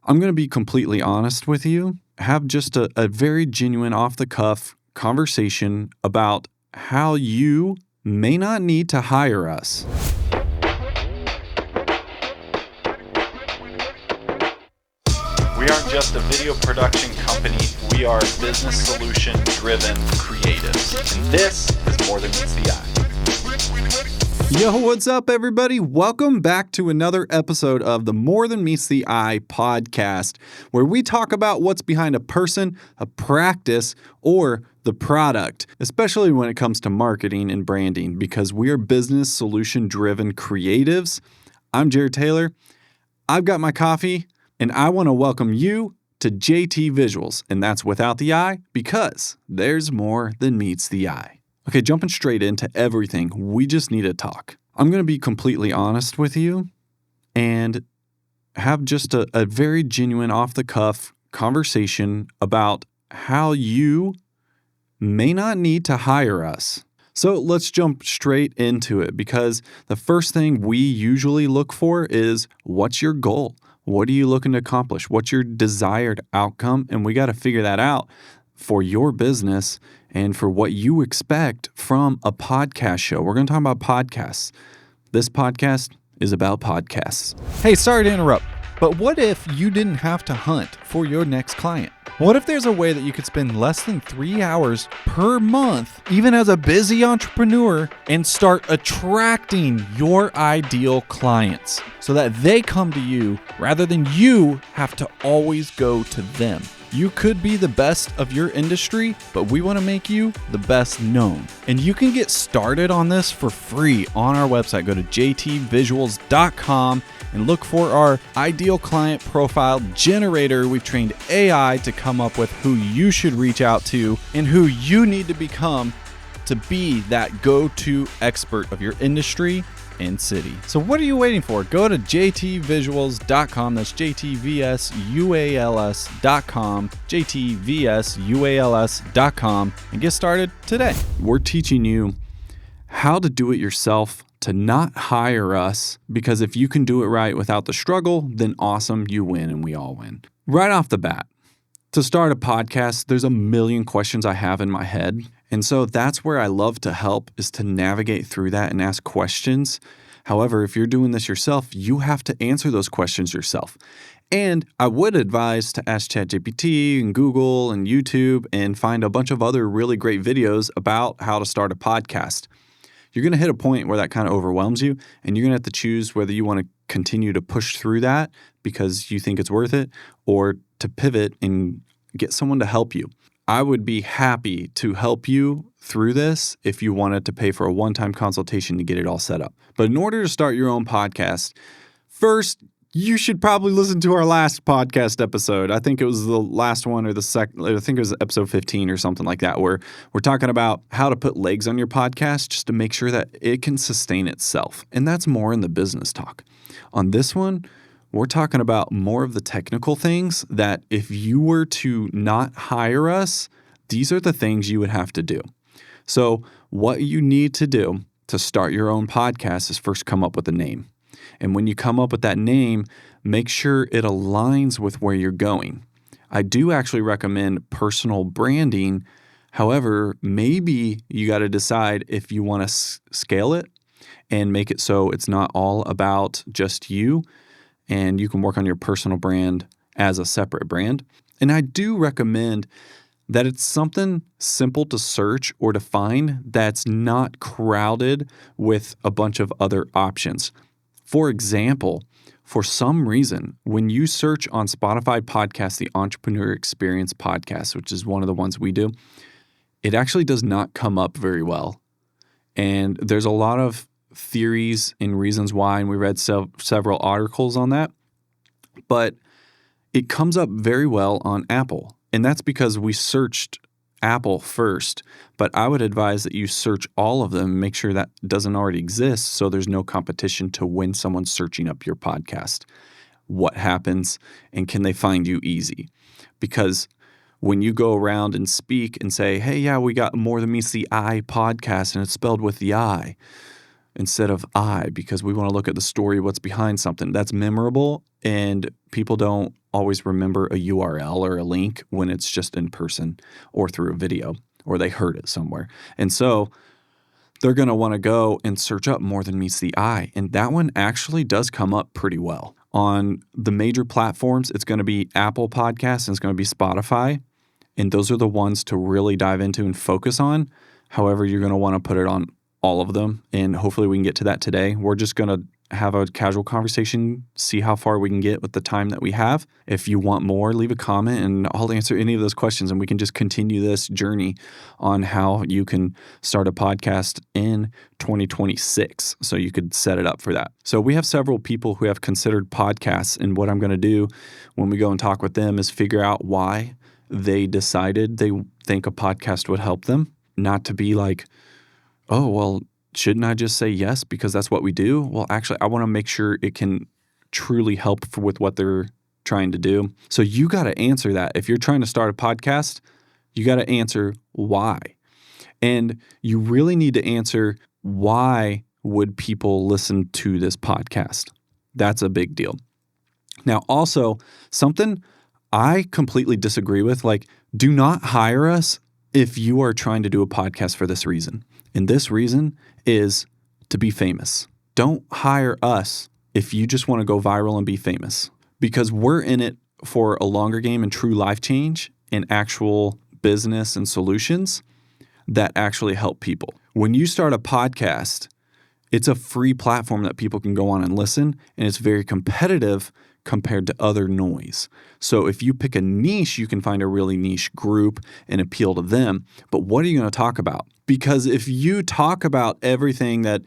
I'm going to be completely honest with you, have just a very genuine off-the-cuff conversation about how you may not need to hire us. We aren't just a video production company, we are business solution driven creatives. And this is More Than Meets the Eye. Yo, what's up, everybody? Welcome back to another episode of the More Than Meets the Eye podcast, where we talk about what's behind a person, a practice, or the product, especially when it comes to marketing and branding, because we are business solution-driven creatives. I'm Jared Taylor. I've got my coffee, and I want to welcome you to JT Visuals, and that's without the eye, because there's more than meets the eye. Okay, jumping straight into everything, we just need to talk. I'm going to be completely honest with you and have just a very genuine off-the-cuff conversation about how you may not need to hire us. So let's jump straight into it, because the first thing we usually look for is, what's your goal? What are you looking to accomplish? What's your desired outcome? And we got to figure that out for your business and for what you expect from a podcast show. We're going to talk about podcasts. This podcast is about podcasts. Hey, sorry to interrupt, but what if you didn't have to hunt for your next client? What if there's a way that you could spend less than 3 hours per month, even as a busy entrepreneur, and start attracting your ideal clients so that they come to you rather than you have to always go to them? You could be the best of your industry, but we want to make you the best known. And you can get started on this for free on our website. Go to jtvisuals.com and look for our ideal client profile generator. We've trained AI to come up with who you should reach out to and who you need to become to be that go-to expert of your industry and city. So what are you waiting for? Go to jtvisuals.com. That's jtvsuals.com, jtvsuals.com, and get started today. We're teaching you how to do it yourself, to not hire us, because if you can do it right without the struggle, then awesome, you win and we all win. Right off the bat, to start a podcast, there's a million questions I have in my head. And so that's where I love to help, is to navigate through that and ask questions. However, if you're doing this yourself, you have to answer those questions yourself. And I would advise to ask ChatGPT and Google and YouTube and find a bunch of other really great videos about how to start a podcast. You're going to hit a point where that kind of overwhelms you, and you're going to have to choose whether you want to continue to push through that because you think it's worth it, or to pivot and get someone to help you. I would be happy to help you through this if you wanted to pay for a one-time consultation to get it all set up. But in order to start your own podcast, first, you should probably listen to our last podcast episode. I think it was the last one or the second. I think it was episode 15 or something like that, where we're talking about how to put legs on your podcast just to make sure that it can sustain itself. And that's more in the business talk. On this one, we're talking about more of the technical things that if you were to not hire us, these are the things you would have to do. So what you need to do to start your own podcast is first come up with a name. And when you come up with that name, make sure it aligns with where you're going. I do actually recommend personal branding. However, maybe you got to decide if you want to scale it and make it so it's not all about just you, and you can work on your personal brand as a separate brand. And I do recommend that it's something simple to search or to find that's not crowded with a bunch of other options. For example, for some reason, when you search on Spotify podcasts, the Entrepreneur Experience podcast, which is one of the ones we do, it actually does not come up very well. And there's a lot of theories and reasons why, and we read several articles on that, but it comes up very well on Apple. And that's because we searched Apple first, but I would advise that you search all of them and make sure that doesn't already exist, so there's no competition to when someone's searching up your podcast. What happens, and can they find you easy? Because when you go around and speak and say, hey, yeah, we got More Than Meets the Eye podcast, and it's spelled with the I, instead of I, because we want to look at the story, what's behind something. That's memorable, and people don't always remember a URL or a link when it's just in person or through a video or they heard it somewhere. And so they're going to want to go and search up More Than Meets the Eye. And that one actually does come up pretty well. On the major platforms, it's going to be Apple Podcasts and it's going to be Spotify. And those are the ones to really dive into and focus on. However, you're going to want to put it on all of them. And hopefully we can get to that today. We're just going to have a casual conversation, see how far we can get with the time that we have. If you want more, leave a comment and I'll answer any of those questions and we can just continue this journey on how you can start a podcast in 2026. So you could set it up for that. So we have several people who have considered podcasts, and what I'm going to do when we go and talk with them is figure out why they decided they think a podcast would help them. Not to be like, oh, well, shouldn't I just say yes because that's what we do? Well, actually, I want to make sure it can truly help with what they're trying to do. So you got to answer that. If you're trying to start a podcast, you got to answer why. And you really need to answer why would people listen to this podcast? That's a big deal. Now, also, something I completely disagree with, like, do not hire us if you are trying to do a podcast for this reason. And this reason is to be famous. Don't hire us if you just want to go viral and be famous, because we're in it for a longer game and true life change and actual business and solutions that actually help people. When you start a podcast, it's a free platform that people can go on and listen, and it's very competitive compared to other noise. So if you pick a niche, you can find a really niche group and appeal to them. But what are you going to talk about? Because if you talk about everything that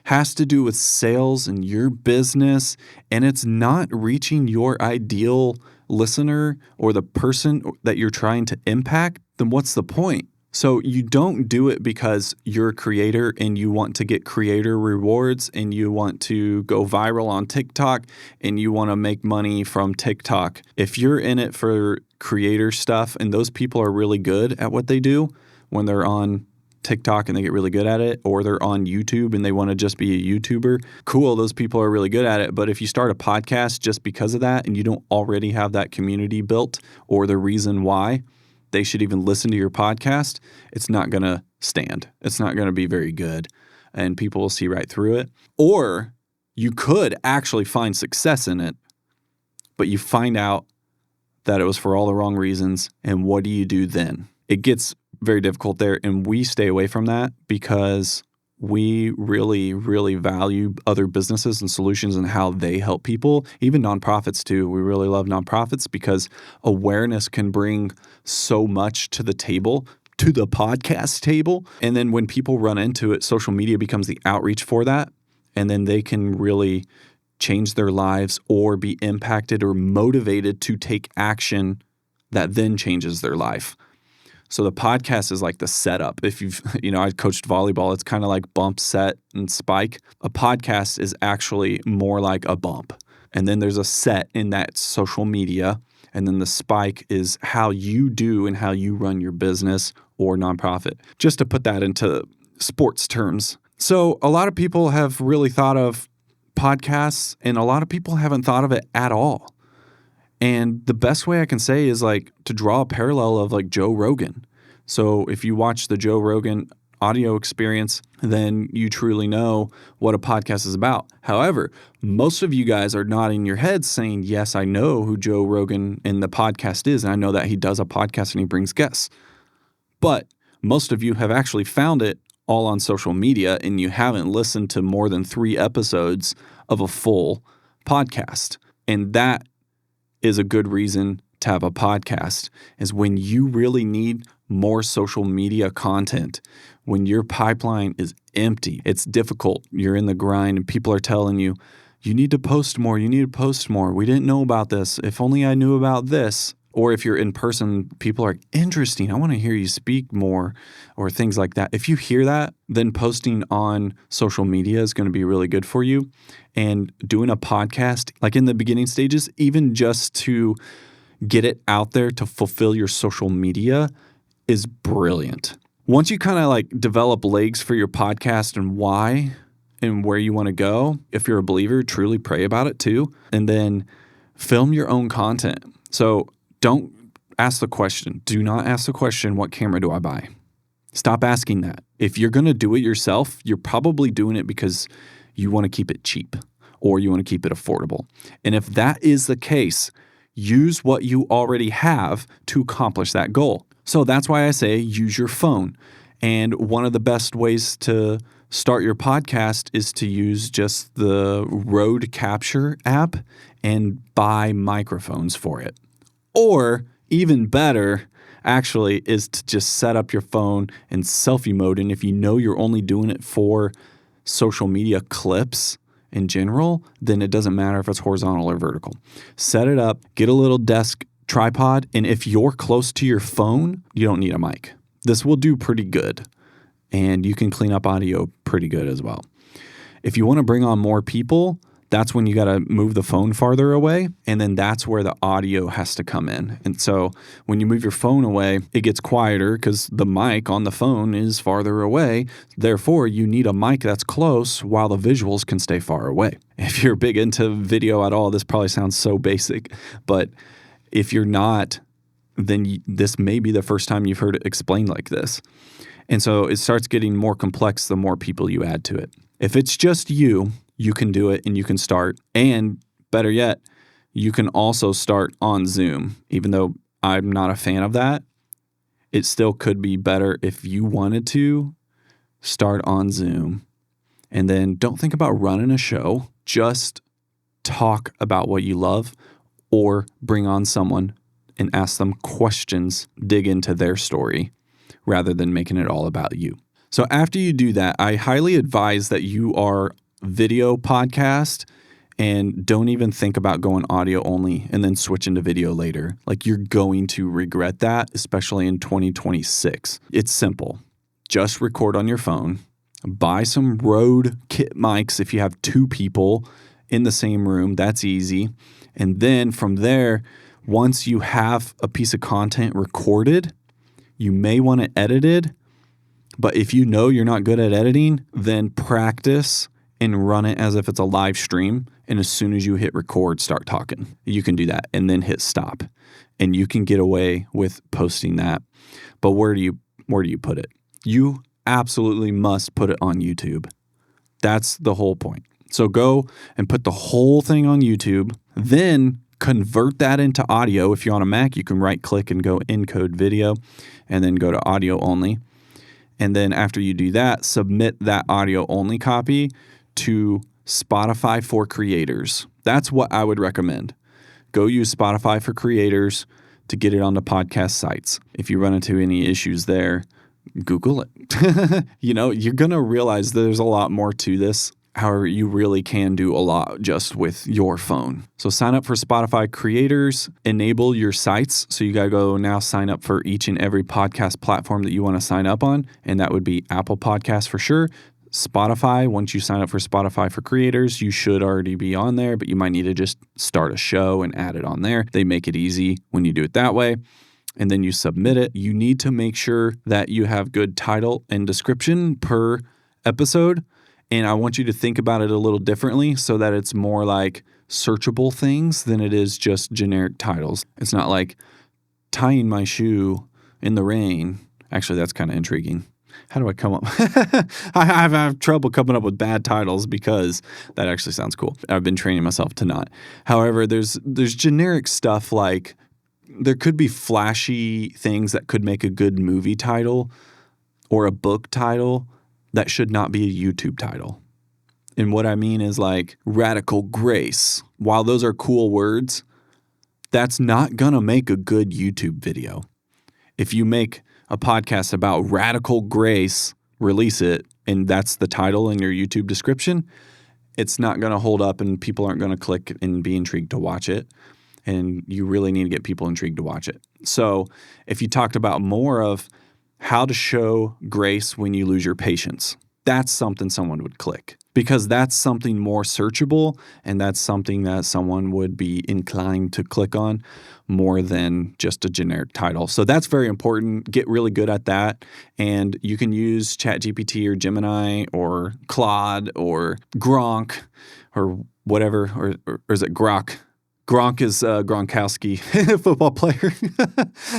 has to do with sales and your business, and it's not reaching your ideal listener or the person that you're trying to impact, then what's the point? So you don't do it because you're a creator and you want to get creator rewards and you want to go viral on TikTok and you want to make money from TikTok. If you're in it for creator stuff and those people are really good at what they do when they're on TikTok and they get really good at it, or they're on YouTube and they want to just be a YouTuber, cool, those people are really good at it. But if you start a podcast just because of that and you don't already have that community built or the reason why they should even listen to your podcast, it's not going to stand. It's not going to be very good and people will see right through it. Or you could actually find success in it, but you find out that it was for all the wrong reasons. And what do you do then? It gets very difficult there. And we stay away from that because we really, really value other businesses and solutions and how they help people, even nonprofits too. We really love nonprofits because awareness can bring so much to the table, to the podcast table. And then when people run into it, social media becomes the outreach for that. And then they can really change their lives or be impacted or motivated to take action that then changes their life. So the podcast is like the setup. If you've, I coached volleyball, it's kind of like bump, set, and spike. A podcast is actually more like a bump. And then there's a set in that social media. And then the spike is how you do and how you run your business or nonprofit. Just to put that into sports terms. So a lot of people have really thought of podcasts and a lot of people haven't thought of it at all. And the best way I can say is like to draw a parallel of like Joe Rogan. So if you watch the Joe Rogan audio experience, then you truly know what a podcast is about. However, most of you guys are nodding your heads saying, yes, I know who Joe Rogan in the podcast is. And I know that he does a podcast and he brings guests. But most of you have actually found it all on social media and you haven't listened to more than 3 episodes of a full podcast. And that is a good reason to have a podcast, is when you really need more social media content, when your pipeline is empty, it's difficult, you're in the grind and people are telling you, you need to post more, you need to post more. We didn't know about this. If only I knew about this. Or if you're in person, people are interesting. I want to hear you speak more or things like that. If you hear that, then posting on social media is going to be really good for you. And doing a podcast, like in the beginning stages, even just to get it out there to fulfill your social media is brilliant. Once you kind of like develop legs for your podcast and why and where you want to go. If you're a believer, truly pray about it too. And then film your own content. So don't ask the question. Do not ask the question, what camera do I buy? Stop asking that. If you're going to do it yourself, you're probably doing it because you want to keep it cheap or you want to keep it affordable. And if that is the case, use what you already have to accomplish that goal. So that's why I say use your phone. And one of the best ways to start your podcast is to use just the Road Capture app and buy microphones for it. Or even better, actually, is to just set up your phone in selfie mode. And if you know you're only doing it for social media clips in general, then it doesn't matter if it's horizontal or vertical. Set it up, get a little desk tripod, and if you're close to your phone, you don't need a mic. This will do pretty good, and you can clean up audio pretty good as well. If you want to bring on more people, that's when you got to move the phone farther away, and then that's where the audio has to come in. And so when you move your phone away, it gets quieter because the mic on the phone is farther away. Therefore, you need a mic that's close while the visuals can stay far away. If you're big into video at all, this probably sounds so basic, but if you're not, then this may be the first time you've heard it explained like this. And so it starts getting more complex the more people you add to it. If it's just you can do it and you can start. And better yet, you can also start on Zoom. Even though I'm not a fan of that, it still could be better if you wanted to start on Zoom. And then don't think about running a show. Just talk about what you love or bring on someone and ask them questions, dig into their story rather than making it all about you. So after you do that, I highly advise that you are video podcast and don't even think about going audio only and then switch into video later. Like, you're going to regret that, especially in 2026. It's simple. Just record on your phone, buy some Rode kit mics if you have two people in the same room. That's easy. And then from there, once you have a piece of content recorded, you may want to edit it. But if you know you're not good at editing, then practice and run it as if it's a live stream. And as soon as you hit record, start talking. You can do that and then hit stop. And you can get away with posting that. But where do you put it? You absolutely must put it on YouTube. That's the whole point. So go and put the whole thing on YouTube, then convert that into audio. If you're on a Mac, you can right click and go encode video and then go to audio only. And then after you do that, submit that audio only copy to Spotify for Creators. That's what I would recommend. Go use Spotify for Creators to get it onto podcast sites. If you run into any issues there, Google it. You're going to realize there's a lot more to this. However, you really can do a lot just with your phone. So sign up for Spotify Creators, enable your sites. So you got to go now sign up for each and every podcast platform that you want to sign up on. And that would be Apple Podcasts for sure. Spotify, once you sign up for Spotify for Creators, you should already be on there, but you might need to just start a show and add it on there. They make it easy when you do it that way. And then you submit it. You need to make sure that you have good title and description per episode. And I want you to think about it a little differently so that it's more like searchable things than it is just generic titles. It's not like tying my shoe in the rain. Actually, that's kind of intriguing. How do I come up? I have trouble coming up with bad titles because that actually sounds cool. I've been training myself to not. However, there's generic stuff like there could be flashy things that could make a good movie title or a book title that should not be a YouTube title. And what I mean is like radical grace. While those are cool words, that's not going to make a good YouTube video. If you make a podcast about radical grace, release it, and that's the title in your YouTube description, it's not going to hold up and people aren't going to click and be intrigued to watch it. And you really need to get people intrigued to watch it. So if you talked about more of how to show grace when you lose your patience, that's something someone would click. because that's something more searchable and that's something that someone would be inclined to click on more than just a generic title. So that's very important. Get really good at that. And you can use ChatGPT or Gemini or Claude or Gronk or whatever, or is it Grok? Gronk is Gronkowski, football player.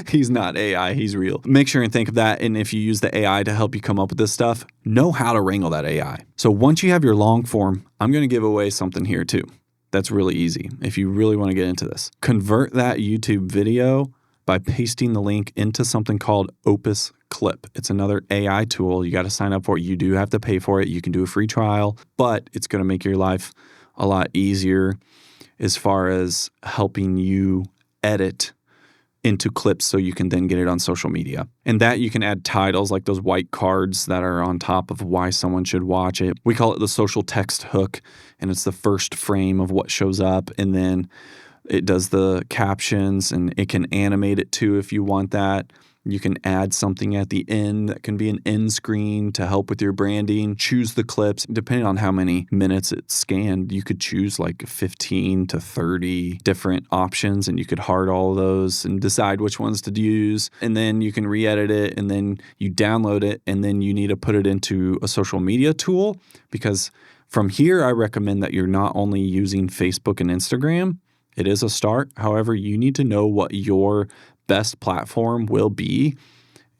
He's not AI, he's real. Make sure and think of that. And if you use the AI to help you come up with this stuff, know how to wrangle that AI. So once you have your long form, I'm going to give away something here too. That's really easy if you really want to get into this. Convert that YouTube video by pasting the link into something called Opus Clip. It's another AI tool. You got to sign up for it. You do have to pay for it. You can do a free trial, but it's going to make your life a lot easier as far as helping you edit into clips so you can then get it on social media. And that you can add titles like those white cards that are on top of why someone should watch it. We call it the social text hook, and it's the first frame of what shows up. And then it does the captions, and it can animate it too if you want that. You can add something at the end that can be an end screen to help with your branding. Choose the clips. Depending on how many minutes it's scanned, you could choose like 15 to 30 different options, and you could heart all of those and decide which ones to use. And then you can re-edit it, and then you download it, and then you need to put it into a social media tool, because from here, I recommend that you're not only using Facebook and Instagram. It is a start. However, you need to know what your best platform will be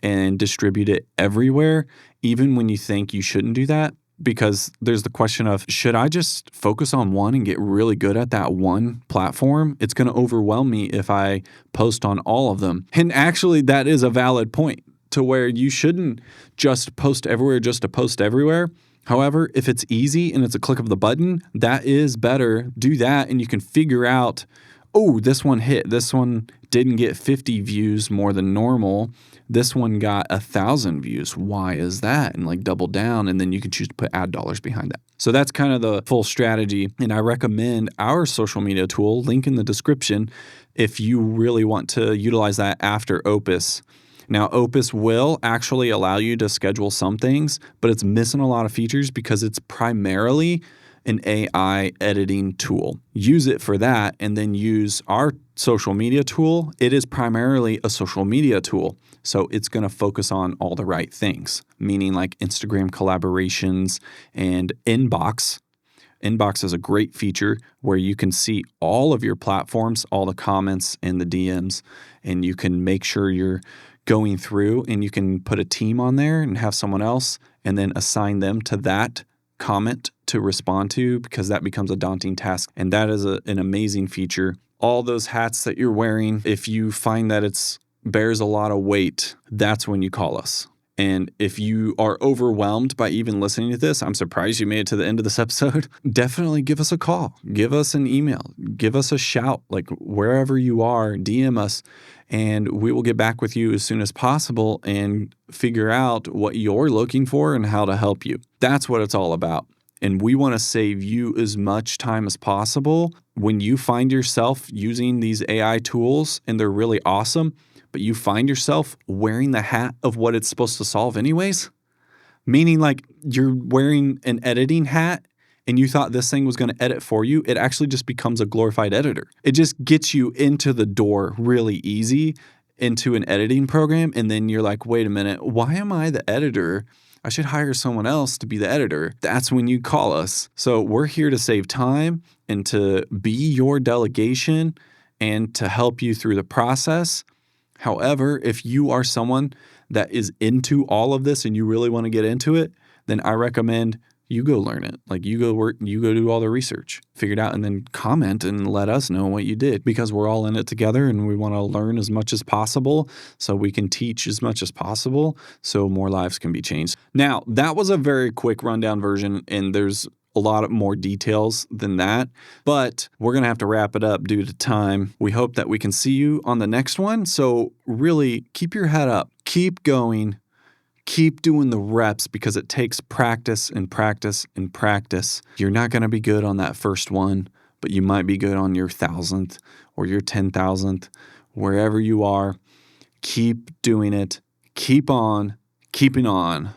and distribute it everywhere, even when you think you shouldn't do that. Because there's the question of, should I just focus on one and get really good at that one platform? It's going to overwhelm me if I post on all of them. And actually, that is a valid point, to where you shouldn't just post everywhere just to post everywhere. However, if it's easy and it's a click of the button, that is better. Do that, and you can figure out, oh, this one hit. This one didn't get 50 views more than normal. This one got 1,000 views. Why is that? And like double down, and then you can choose to put ad dollars behind that. So that's kind of the full strategy. And I recommend our social media tool, link in the description, if you really want to utilize that after Opus. Now, Opus will actually allow you to schedule some things, but it's missing a lot of features because it's primarily an AI editing tool. Use it for that, and then use our social media tool. It is primarily a social media tool, so it's going to focus on all the right things, meaning like Instagram collaborations and Inbox. Inbox is a great feature where you can see all of your platforms, all the comments and the DMs, and you can make sure you're going through, and you can put a team on there and have someone else and then assign them to that comment to respond to, because that becomes a daunting task. And that is an amazing feature. All those hats that you're wearing, if you find that it's bears a lot of weight, that's when you call us. And if you are overwhelmed by even listening to this, I'm surprised you made it to the end of this episode, definitely give us a call, give us an email, give us a shout, like wherever you are, DM us, and we will get back with you as soon as possible and figure out what you're looking for and how to help you. That's what it's all about. And we want to save you as much time as possible. When you find yourself using these AI tools and they're really awesome, but you find yourself wearing the hat of what it's supposed to solve anyways, meaning like you're wearing an editing hat and you thought this thing was going to edit for you, it actually just becomes a glorified editor. It just gets you into the door really easy into an editing program. And then you're like, wait a minute, why am I the editor? I should hire someone else to be the editor. That's when you call us. So we're here to save time and to be your delegation and to help you through the process. However, if you are someone that is into all of this and you really want to get into it, then I recommend you go learn it. Like you go work, you go do all the research, figure it out, and then comment and let us know what you did, because we're all in it together and we want to learn as much as possible so we can teach as much as possible so more lives can be changed. Now, that was a very quick rundown version, and there's a lot more details than that, but we're going to have to wrap it up due to time. We hope that we can see you on the next one. So really keep your head up, keep going, keep doing the reps, because it takes practice and practice and practice. You're not going to be good on that first one, but you might be good on your 1,000th or your 10,000th, wherever you are. Keep doing it. Keep on keeping on.